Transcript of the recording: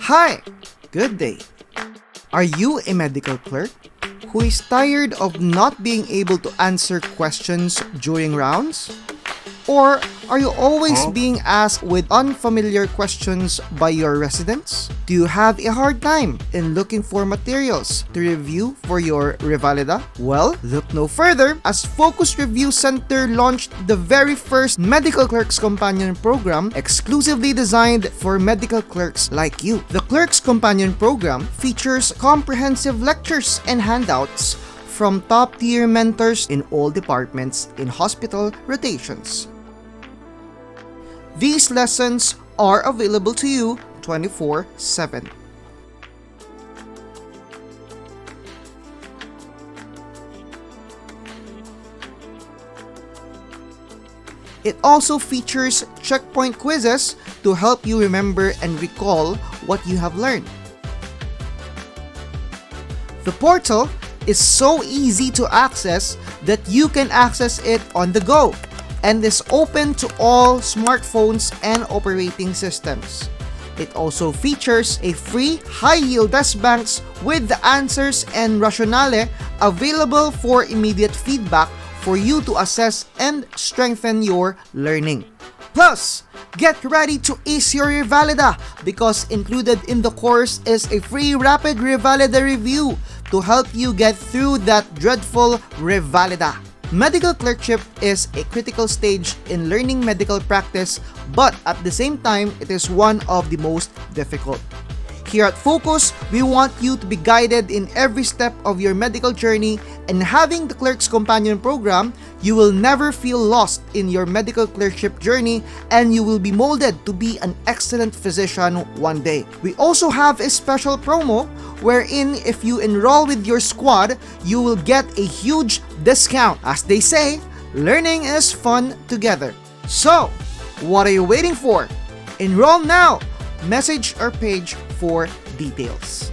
Hi! Good day! Are you a medical clerk who is tired of not being able to answer questions during rounds? Or are you always being asked with unfamiliar questions by your residents? Do you have a hard time in looking for materials to review for your Revalida? Well, look no further as Focus Review Center launched the very first Medical Clerks Companion Program exclusively designed for medical clerks like you. The Clerks Companion Program features comprehensive lectures and handouts from top-tier mentors in all departments in hospital rotations. These lessons are available to you 24/7. It also features checkpoint quizzes to help you remember and recall what you have learned. The portal is so easy to access that you can access it on the go and is open to all smartphones and operating systems. It also features a free high-yield test banks with the answers and rationale available for immediate feedback for you to assess and strengthen your learning. Plus, get ready to ace your Revalida because included in the course is a free rapid Revalida review to help you get through that dreadful Revalida. Medical clerkship is a critical stage in learning medical practice, but at the same time, it is one of the most difficult. Here at Focus, we want you to be guided in every step of your medical journey, and having the Clerks Companion Program, you will never feel lost in your medical clerkship journey and you will be molded to be an excellent physician one day. We also have a special promo wherein if you enroll with your squad, you will get a huge discount. As they say, learning is fun together. So, what are you waiting for? Enroll now! Message our page for details.